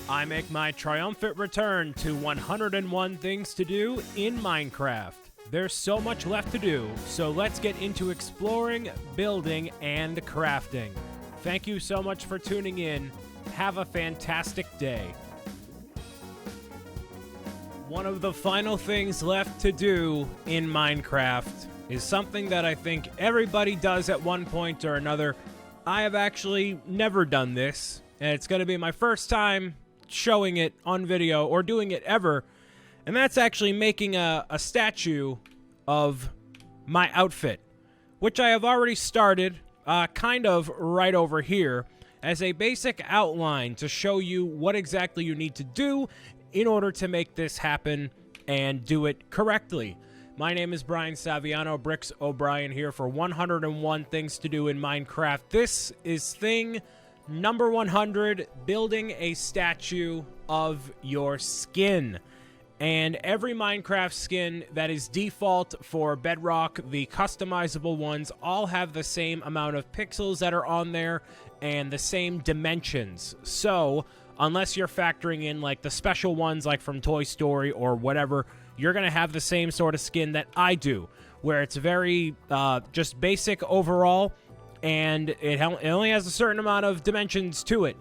I make my triumphant return to 101 Things to Do in Minecraft. There's so much left to do, so let's get into exploring, building, and crafting. Thank you so much for tuning in. Have a fantastic day. One of the final things left to do in Minecraft is something that I think everybody does at one point or another. I have actually never done this, and it's going to be my first time showing it on video or doing it ever, and that's actually making a statue of my outfit, which I have already started kind of right over here as a basic outline to show you what exactly you need to do in order to make this happen and do it correctly. My name is Brian Saviano, BricksOBrian here for 101 Things to Do in Minecraft. This is thing number 100, building a statue of your skin. And every Minecraft skin that is default for Bedrock, the customizable ones, all have the same amount of pixels that are on there and the same dimensions. So, unless you're factoring in like the special ones like from Toy Story or whatever, you're going to have the same sort of skin that I do, where it's very just basic overall, and it only has a certain amount of dimensions to it.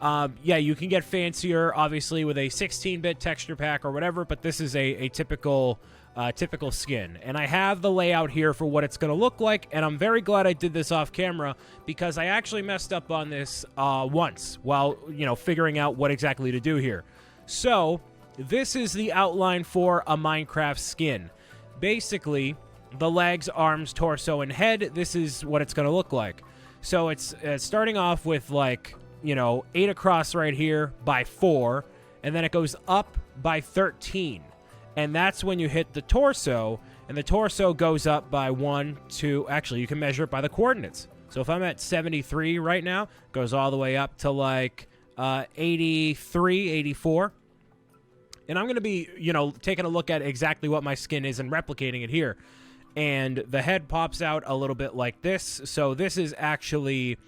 Yeah, you can get fancier, obviously, with a 16-bit texture pack or whatever, but this is a typical skin. And I have the layout here for what it's going to look like, and I'm very glad I did this off camera because I actually messed up on this once while, figuring out what exactly to do here. So, this is the outline for a Minecraft skin. Basically, the legs, arms, torso, and head, this is what it's going to look like. So it's starting off with, 8 across right here by 4, and then it goes up by 13. And that's when you hit the torso, and the torso goes up by 1, 2, actually, you can measure it by the coordinates. So if I'm at 73 right now, it goes all the way up to, 83, 84. And I'm going to be, taking a look at exactly what my skin is and replicating it here. And the head pops out a little bit like this. So this is actually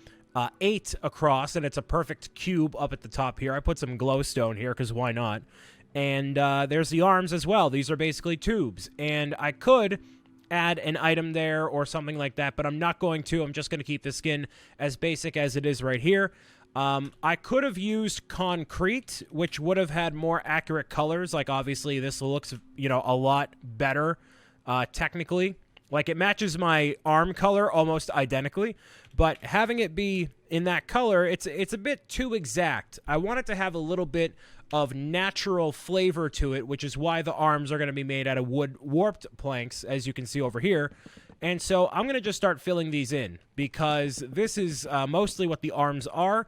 8 across, and it's a perfect cube up at the top here. I put some glowstone here because why not? And there's the arms as well. These are basically tubes. And I could add an item there or something like that, but I'm not going to. I'm just going to keep the skin as basic as it is right here. I could have used concrete, which would have had more accurate colors. Like, obviously, this looks, a lot better technically. Like, it matches my arm color almost identically, but having it be in that color, it's a bit too exact. I want it to have a little bit of natural flavor to it, which is why the arms are going to be made out of wood warped planks, as you can see over here. And so I'm going to just start filling these in because this is mostly what the arms are.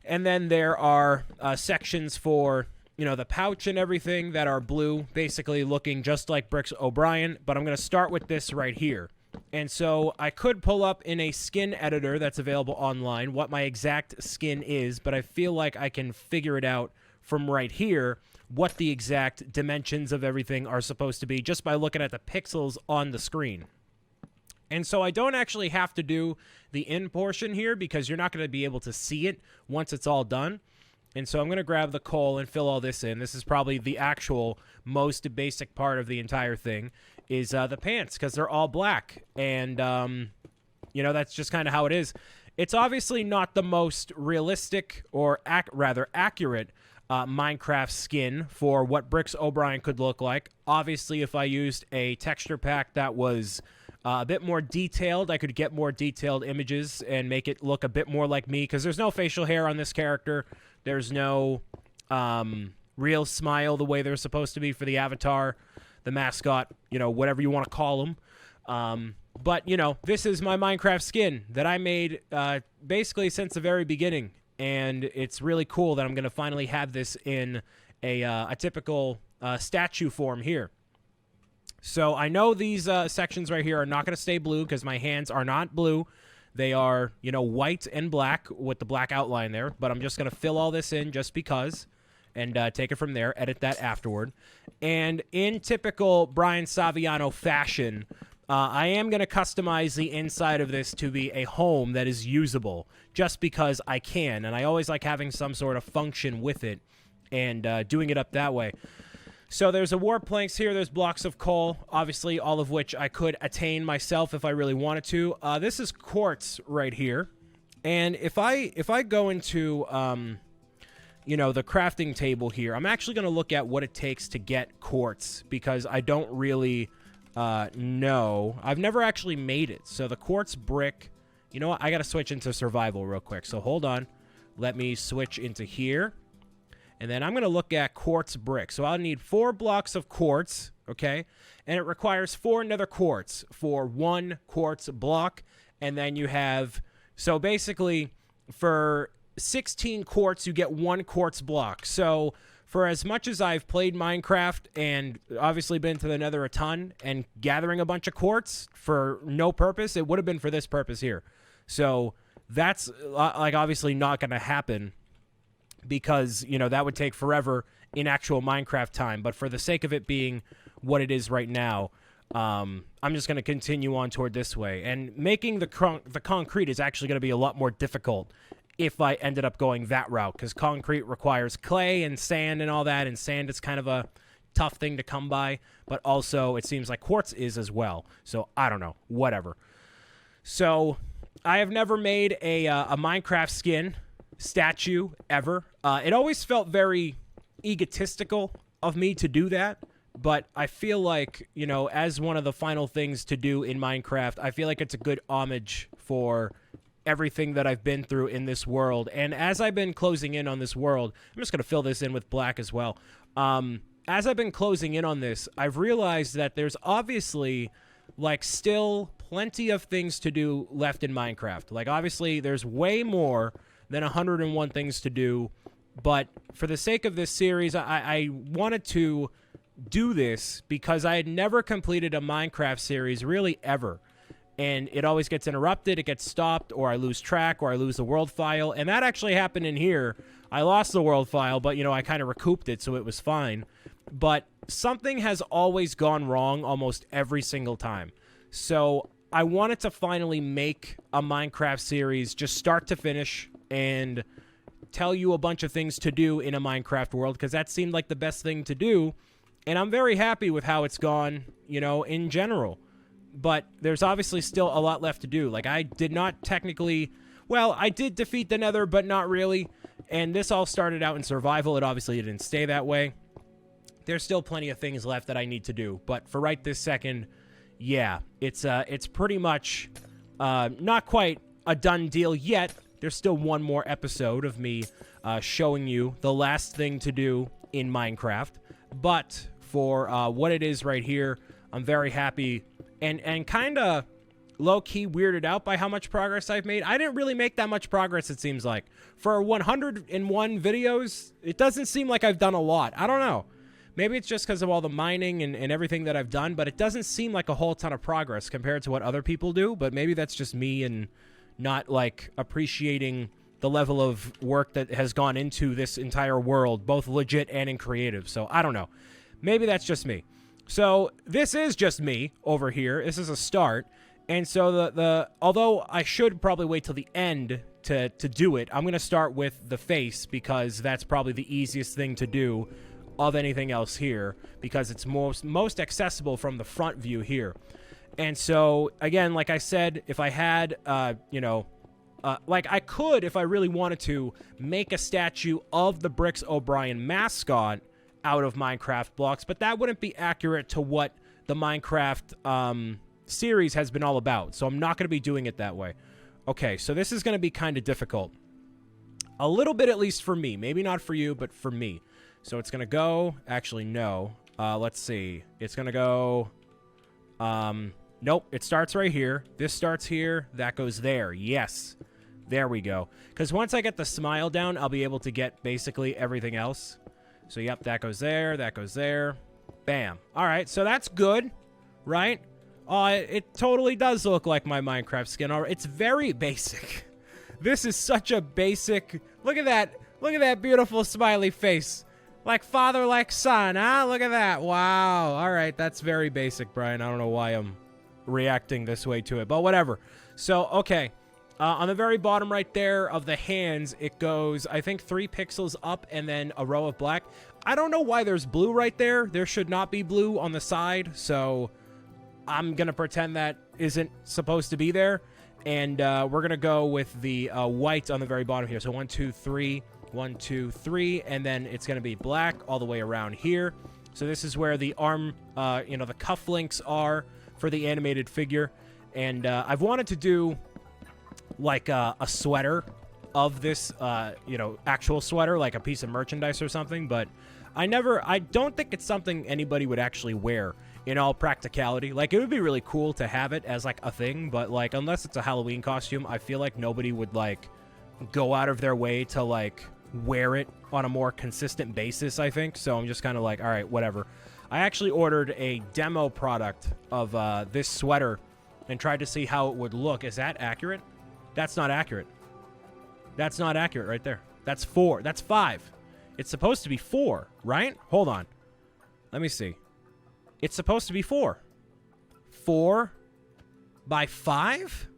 And then there are sections for, the pouch and everything that are blue, basically looking just like BricksOBrian. But I'm going to start with this right here. And so I could pull up in a skin editor that's available online what my exact skin is, but I feel like I can figure it out from right here what the exact dimensions of everything are supposed to be just by looking at the pixels on the screen. And so I don't actually have to do the in portion here because you're not going to be able to see it once it's all done. And so I'm going to grab the coal and fill all this in. This is probably the actual most basic part of the entire thing is the pants because they're all black. And, that's just kind of how it is. It's obviously not the most realistic or rather accurate Minecraft skin for what BricksOBrian could look like. Obviously, if I used a texture pack that was a bit more detailed, I could get more detailed images and make it look a bit more like me because there's no facial hair on this character. There's no real smile the way they're supposed to be for the avatar, the mascot, whatever you want to call them. But, this is my Minecraft skin that I made basically since the very beginning. And it's really cool that I'm going to finally have this in a typical statue form here. So I know these sections right here are not going to stay blue because my hands are not blue. They are, white and black with the black outline there. But I'm just going to fill all this in just because and take it from there, edit that afterward. And in typical Brian Saviano fashion, I am going to customize the inside of this to be a home that is usable just because I can, and I always like having some sort of function with it and doing it up that way. So there's a warp planks here, there's blocks of coal, obviously all of which I could attain myself if I really wanted to. This is quartz right here, and if I go into you know, the crafting table here, I'm actually going to look at what it takes to get quartz because I don't really know. I've never actually made it. So the quartz brick, you know what? I got to switch into survival real quick. So hold on. Let me switch into here. And then I'm going to look at quartz brick. So I'll need 4 blocks of quartz, okay? And it requires 4 nether quartz for 1 quartz block. And then you have, so basically for 16 quartz, you get 1 quartz block. So for as much as I've played Minecraft and obviously been to the nether a ton and gathering a bunch of quartz for no purpose, it would have been for this purpose here. So that's like obviously not going to happen because, you know, that would take forever in actual Minecraft time. But for the sake of it being what it is right now, I'm just going to continue on toward this way. And making the concrete is actually going to be a lot more difficult if I ended up going that route, because concrete requires clay and sand and all that, and sand is kind of a tough thing to come by, but also it seems like quartz is as well. So I don't know, whatever. So I have never made a Minecraft skin statue ever. It always felt very egotistical of me to do that, but I feel like, you know, as one of the final things to do in Minecraft, I feel like it's a good homage for everything that I've been through in this world. And as I've been closing in on this world, I'm just going to fill this in with black as well. As I've been closing in on this, I've realized that there's obviously, like, still plenty of things to do left in Minecraft. Like, obviously, there's way more than 101 things to do. But for the sake of this series, I wanted to do this because I had never completed a Minecraft series, really, ever. And it always gets interrupted, it gets stopped, or I lose track, or I lose the world file. And that actually happened in here. I lost the world file, but, you know, I kind of recouped it, so it was fine. But something has always gone wrong almost every single time. So I wanted to finally make a Minecraft series, just start to finish, and tell you a bunch of things to do in a Minecraft world, because that seemed like the best thing to do. And I'm very happy with how it's gone, you know, in general. But there's obviously still a lot left to do. Like, I did not technically... Well, I did defeat the nether, but not really. And this all started out in survival. It obviously didn't stay that way. There's still plenty of things left that I need to do. But for right this second, yeah, it's pretty much not quite a done deal yet. There's still one more episode of me showing you the last thing to do in Minecraft. But for what it is right here, I'm very happy and kind of low-key weirded out by how much progress I've made. I didn't really make that much progress, it seems like. For 101 videos, it doesn't seem like I've done a lot. I don't know. Maybe it's just because of all the mining and everything that I've done, but it doesn't seem like a whole ton of progress compared to what other people do. But maybe that's just me and not, like, appreciating the level of work that has gone into this entire world, both legit and in creative. So I don't know. Maybe that's just me. So this is just me over here. This is a start. And so although I should probably wait till the end to do it, I'm going to start with the face because that's probably the easiest thing to do of anything else here because it's most accessible from the front view here. And so, again, like I said, if I had, like I could, if I really wanted to, make a statue of the BricksOBrian mascot out of Minecraft blocks, but that wouldn't be accurate to what the Minecraft series has been all about, so I'm not going to be doing it that way. Okay, so this is going to be kind of difficult. A little bit, at least for me. Maybe not for you, but for me. So it's going to go... Actually, no. Let's see. It's going to go... Nope, it starts right here. This starts here. That goes there. Yes. There we go. Because once I get the smile down, I'll be able to get basically everything else. So, yep, that goes there. That goes there. Bam. All right, so that's good, right? It totally does look like my Minecraft skin. It's very basic. This is such a basic... Look at that. Look at that beautiful smiley face. Like father, like son, huh? Look at that. Wow. All right, that's very basic, Brian. I don't know why I'm reacting this way to it, but whatever. So, okay. On the very bottom right there of the hands, it goes, I think, 3 pixels up and then a row of black. I don't know why there's blue right there. There should not be blue on the side, so I'm going to pretend that isn't supposed to be there. And we're going to go with the white on the very bottom here. So 1, 2, 3, 1, 2, 3, and then it's going to be black all the way around here. So this is where the arm, the cufflinks are for the animated figure. And I've wanted to do like a sweater of this, actual sweater, like a piece of merchandise or something, but I don't think it's something anybody would actually wear in all practicality. Like, it would be really cool to have it as like a thing, but like, unless it's a Halloween costume, I feel like nobody would like go out of their way to like wear it on a more consistent basis, I think. So I'm just kind of like, all right, whatever. I actually ordered a demo product of this sweater and tried to see how it would look. Is that accurate? That's not accurate. That's not accurate right there. That's 4. That's 5. It's supposed to be 4, right? Hold on. Let me see. It's supposed to be 4. 4 by 5?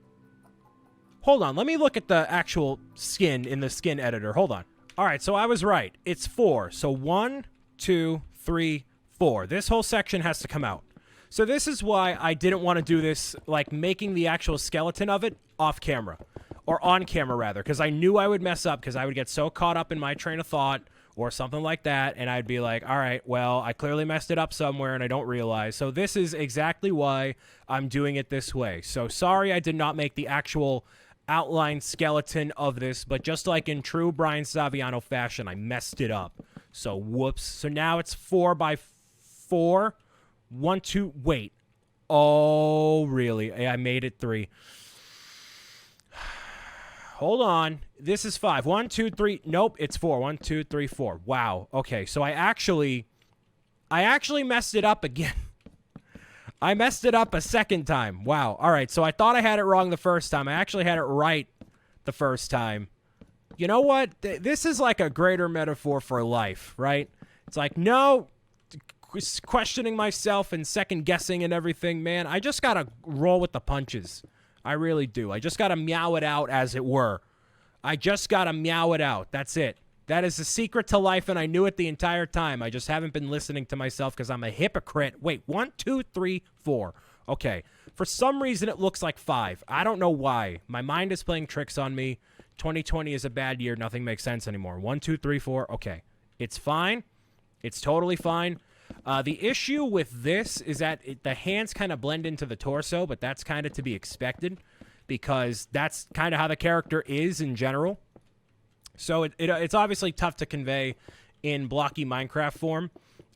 Hold on. Let me look at the actual skin in the skin editor. Hold on. All right, so I was right. It's 4. So 1, 2, 3, 4. This whole section has to come out. So this is why I didn't want to do this, like making the actual skeleton of it off camera. Or on camera, rather, because I knew I would mess up because I would get so caught up in my train of thought or something like that, and I'd be like, all right, well, I clearly messed it up somewhere and I don't realize. So this is exactly why I'm doing it this way. So sorry I did not make the actual outline skeleton of this, but just like in true Brian Saviano fashion, I messed it up. So whoops. So now it's 4 by 4. 1, 2, wait. Oh, really? I made it 3. Hold on. This is 5. 1, 2, 3. Nope, it's 4. 1, 2, 3, 4. Wow. Okay, so I actually messed it up again. I messed it up a second time. Wow. All right, so I thought I had it wrong the first time. I actually had it right the first time. You know what? This is like a greater metaphor for life, right? It's like, no, questioning myself and second guessing and everything, man. I just got to roll with the punches. I really do. I just got to meow it out, as it were. I just got to meow it out. That's it. That is the secret to life, and I knew it the entire time. I just haven't been listening to myself because I'm a hypocrite. Wait, 1, 2, 3, 4. Okay. For some reason, it looks like 5. I don't know why. My mind is playing tricks on me. 2020 is a bad year. Nothing makes sense anymore. 1, 2, 3, 4. Okay. It's fine. It's totally fine. The issue with this is that the hands kind of blend into the torso, but that's kind of to be expected because that's kind of how the character is in general. So it's obviously tough to convey in blocky Minecraft form.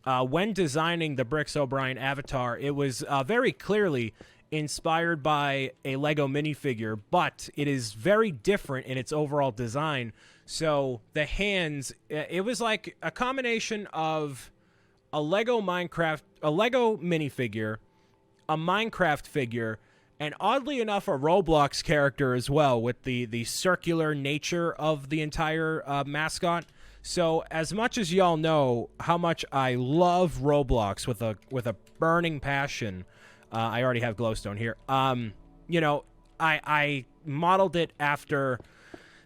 When designing the BricksOBrian avatar, it was very clearly inspired by a Lego minifigure, but it is very different in its overall design. So the hands, it was like a combination of a Lego minifigure, a Minecraft figure, and oddly enough, a Roblox character as well, with the circular nature of the entire mascot. So as much as y'all know how much I love Roblox with a burning passion, I already have glowstone here. I modeled it after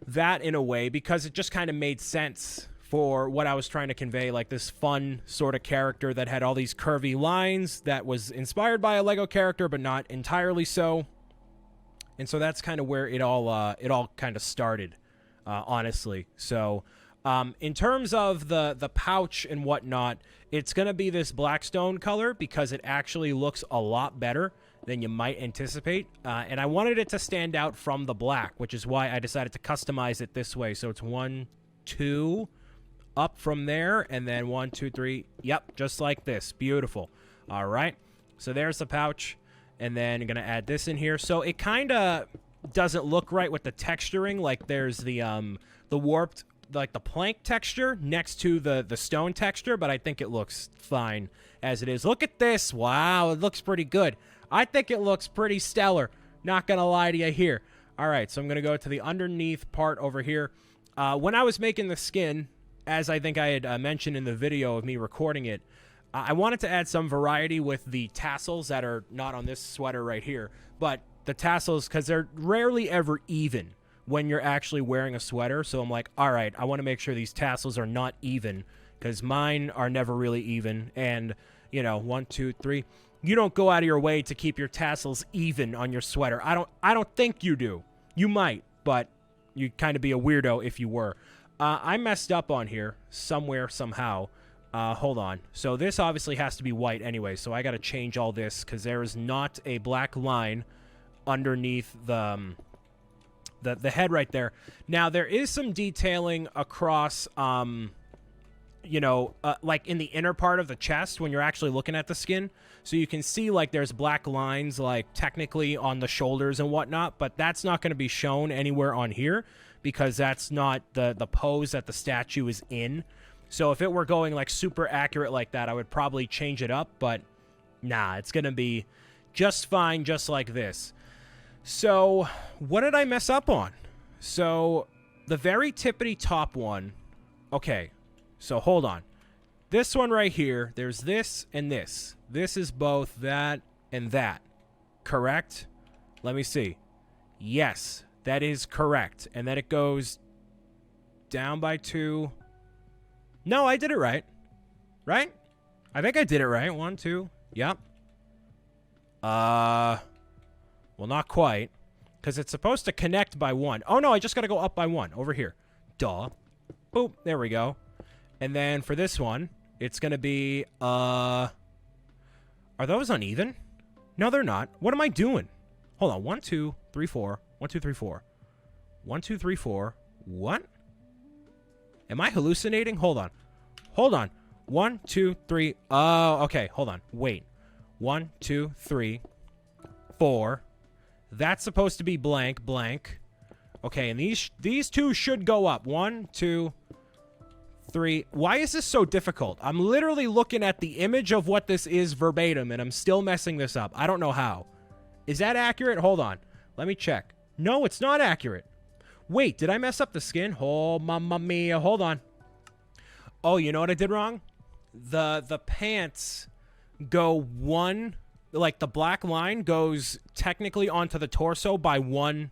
that in a way because it just kind of made sense for what I was trying to convey, like this fun sort of character that had all these curvy lines that was inspired by a Lego character, but not entirely so. And so that's kind of where it all kind of started, honestly. So in terms of the pouch and whatnot, it's going to be this Blackstone color because it actually looks a lot better than you might anticipate. And I wanted it to stand out from the black, which is why I decided to customize it this way. So it's 1, 2... up from there, and then 1, 2, 3. Yep, just like this. Beautiful. All right. So there's the pouch, and then I'm going to add this in here. So it kind of doesn't look right with the texturing. Like there's the warped, like the plank texture next to the stone texture, but I think it looks fine as it is. Look at this. Wow, it looks pretty good. I think it looks pretty stellar. Not going to lie to you here. All right, so I'm going to go to the underneath part over here. When I was making the skin, as I think I had mentioned in the video of me recording it, I wanted to add some variety with the tassels that are not on this sweater right here, but the tassels, because they're rarely ever even when you're actually wearing a sweater. So I'm like, all right, I want to make sure these tassels are not even, because mine are never really even. And, you know, 1, 2, 3. You don't go out of your way to keep your tassels even on your sweater. I don't think you do. You might, but you'd kind of be a weirdo if you were. I messed up on here somewhere, somehow. Hold on. So this obviously has to be white anyway, so I got to change all this because there is not a black line underneath the head right there. Now, there is some detailing across, you know, like in the inner part of the chest when you're actually looking at the skin. So you can see, like, there's black lines, like, technically on the shoulders and whatnot, but that's not going to be shown anywhere on here because that's not the pose that the statue is in. So if it were going, like, super accurate like that, I would probably change it up, but nah, it's going to be just fine just like this. So what did I mess up on? So the very tippity top one, okay, so hold on. This one right here, there's this and this. This is both that and that, correct? Let me see. Yes, that is correct. And then it goes down by 2. No, I did it right. Right? I think I did it right. 1, 2. Yep. Well, not quite. Because it's supposed to connect by 1. Oh, no, I just got to go up by 1. Over here. Duh. Boop. There we go. And then for this one, it's going to be, are those uneven? No, they're not. What am I doing? Hold on. 1, 2, 3, 4. 1, 2, 3, 4. 1, 2, 3, 4. What? Am I hallucinating? Hold on. Hold on. 1, 2, 3. Oh, okay. Hold on. Wait. 1, 2, 3, 4. That's supposed to be blank, blank. Okay, and these two should go up. 1, 2, 3. Why is this so difficult? I'm literally looking at the image of what this is verbatim, and I'm still messing this up. I don't know how. Is that accurate? Hold on. Let me check. No, it's not accurate. Wait, did I mess up the skin? Oh, mamma mia. Hold on. Oh, you know what I did wrong? The pants go 1, like the black line goes technically onto the torso by 1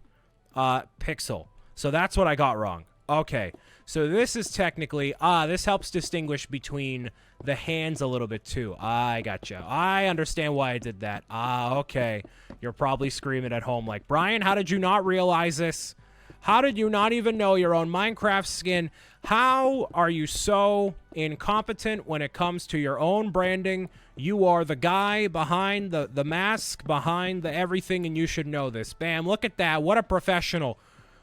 pixel. So that's what I got wrong. Okay. So this is technically, this helps distinguish between the hands a little bit too. I gotcha. I understand why I did that. Okay. You're probably screaming at home like, Brian, how did you not realize this? How did you not even know your own Minecraft skin? How are you so incompetent when it comes to your own branding? You are the guy behind the mask, behind the everything, and you should know this. Bam, look at that. What a professional.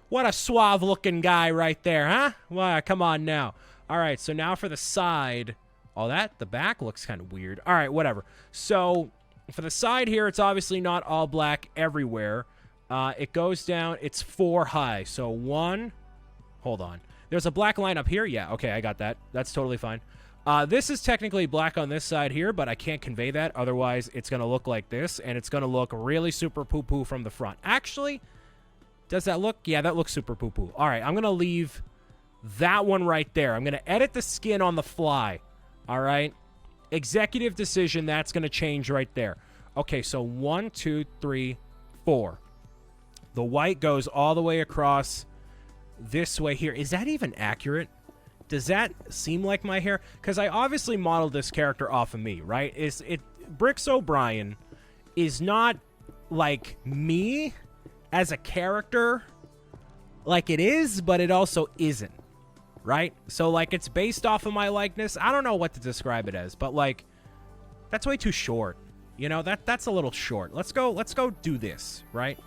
What a suave-looking guy right there, huh? Well, come on now. All right, so now for the side. Oh, the back looks kind of weird. All right, whatever. So for the side here, it's obviously not all black everywhere. It goes down. It's 4 high. So 1. Hold on. There's a black line up here. Yeah, okay, I got that. That's totally fine. This is technically black on this side here, but I can't convey that. Otherwise, it's going to look like this, and it's going to look really super poo-poo from the front. Actually, does that look? Yeah, that looks super poo-poo. All right, I'm going to leave that one right there. I'm going to edit the skin on the fly. All right? Executive decision, that's going to change right there. Okay, so 1, 2, 3, 4. The white goes all the way across this way here. Is that even accurate? Does that seem like my hair? Because I obviously modeled this character off of me, right? BricksOBrian is not like me as a character like it is, but it also isn't, right? So, like, it's based off of my likeness. I don't know what to describe it as, but, like, that's way too short. You know, that's a little short. Let's go do this, right?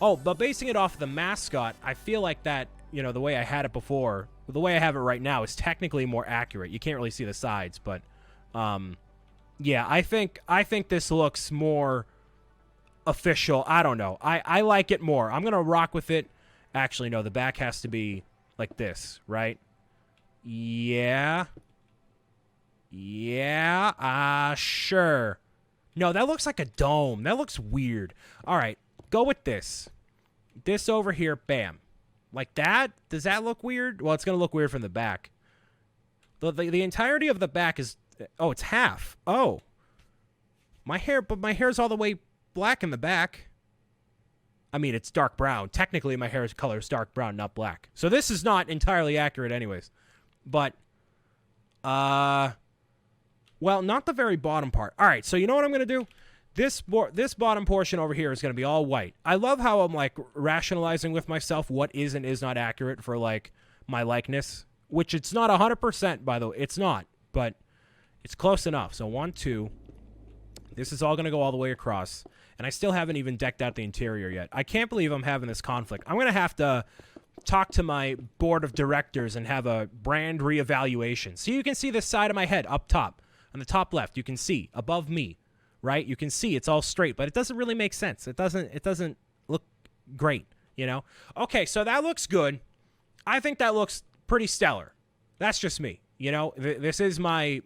Oh, but basing it off the mascot, I feel like that, you know, the way I had it before, the way I have it right now is technically more accurate. You can't really see the sides, but yeah, I think this looks more official. I don't know. I like it more. I'm going to rock with it. Actually, no, the back has to be like this, right? Yeah. Yeah, sure. No, that looks like a dome. That looks weird. All right, go with this. This over here, bam. Like that? Does that look weird? Well, it's going to look weird from the back. The entirety of the back is Oh, it's half. Oh. My hair's all the way black in the back. I mean, it's dark brown. Technically, my hair's color is dark brown, not black. So this is not entirely accurate anyways. But, well, not the very bottom part. All right, so you know what I'm going to do? This bottom portion over here is going to be all white. I love how I'm, like, rationalizing with myself what is and is not accurate for, like, my likeness. Which it's not 100%, by the way. It's not, but it's close enough. So 1, 2. This is all going to go all the way across. And I still haven't even decked out the interior yet. I can't believe I'm having this conflict. I'm going to have to talk to my board of directors and have a brand reevaluation. So you can see the side of my head up top. On the top left, you can see above me, right? You can see it's all straight, but it doesn't really make sense. It doesn't look great, you know? Okay, so that looks good. I think that looks pretty stellar. That's just me, you know? This is my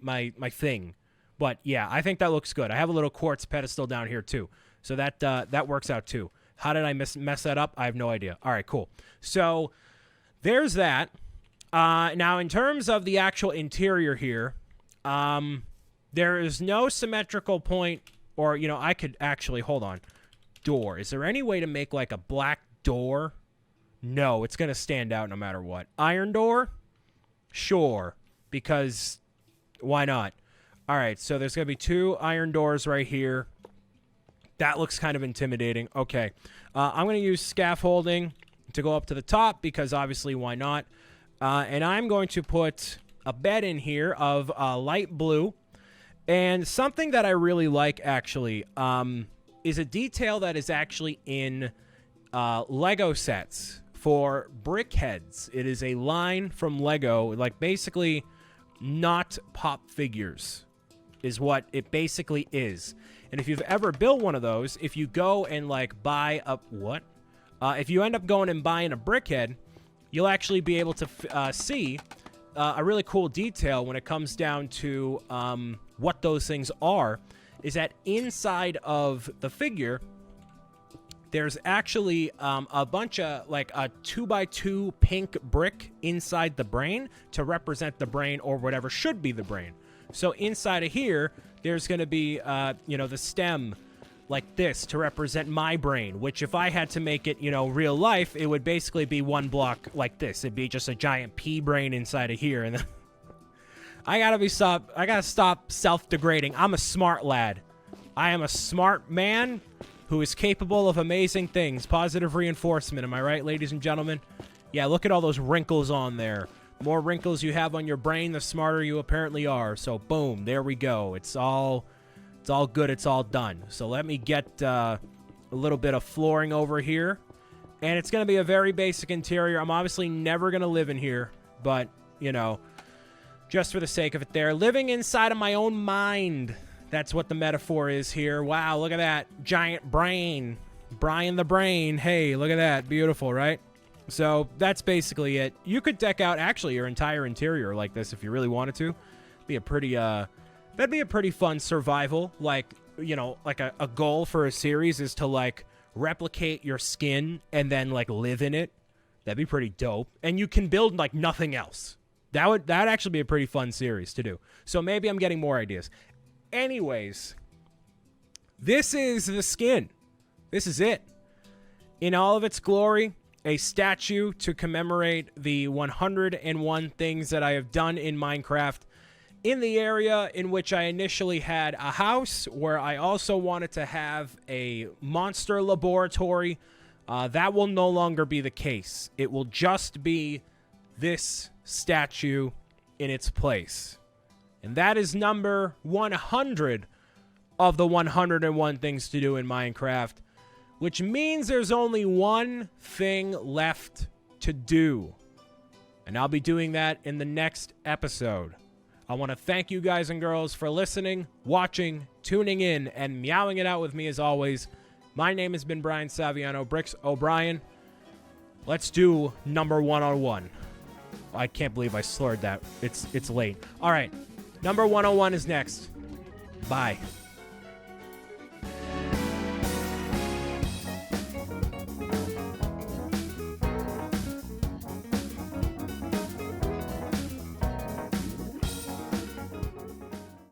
thing. But yeah, I think that looks good. I have a little quartz pedestal down here too. So that works out too. How did I mess that up? I have no idea. All right, cool. So there's that. Now, in terms of the actual interior here, there is no symmetrical point, or, you know, I could actually, hold on. Door. Is there any way to make like a black door? No, it's going to stand out no matter what. Iron door? Sure, because why not? All right, so there's going to be 2 iron doors right here. That looks kind of intimidating. Okay, I'm going to use scaffolding to go up to the top because obviously why not? And I'm going to put a bed in here of light blue. And something that I really like actually is a detail that is actually in Lego sets for brick heads. It is a line from Lego, like basically not pop figures is what it basically is. And if you've ever built one of those, if you go and like buy a if you end up going and buying a brickhead, you'll actually be able to see a really cool detail when it comes down to what those things are. Is that inside of the figure, there's actually a bunch of like a 2x2 pink brick inside the brain to represent the brain or whatever should be the brain. So inside of here, there's going to be, you know, the stem like this to represent my brain, which if I had to make it, you know, real life, it would basically be one block like this. It'd be just a giant pea brain inside of here. And then I gotta stop self-degrading. I'm a smart lad. I am a smart man who is capable of amazing things. Positive reinforcement. Am I right, ladies and gentlemen? Yeah, look at all those wrinkles on there. The more wrinkles you have on your brain, the smarter you apparently are. So, boom, there we go. It's all good. It's all done. So let me get a little bit of flooring over here. And it's going to be a very basic interior. I'm obviously never going to live in here. But, you know, just for the sake of it there. Living inside of my own mind. That's what the metaphor is here. Wow, look at that. Giant brain. Brian the Brain. Hey, look at that. Beautiful, right? So that's basically it. You could deck out actually your entire interior like this if you really wanted to. Be a pretty that'd be a pretty fun survival. Like, you know, like a goal for a series is to like replicate your skin and then like live in it. That'd be pretty dope. And you can build like nothing else. That'd actually be a pretty fun series to do. So maybe I'm getting more ideas. Anyways, this is the skin. This is it. In all of its glory. A statue to commemorate the 101 things that I have done in Minecraft in the area in which I initially had a house, where I also wanted to have a monster laboratory. That will no longer be the case. It will just be this statue in its place. And that is number 100 of the 101 things to do in Minecraft. Which means there's only one thing left to do. And I'll be doing that in the next episode. I want to thank you guys and girls for listening, watching, tuning in, and meowing it out with me as always. My name has been Brian Saviano, BricksOBrian. Let's do number 101. I can't believe I slurred that. It's late. All right. Number 101 is next. Bye.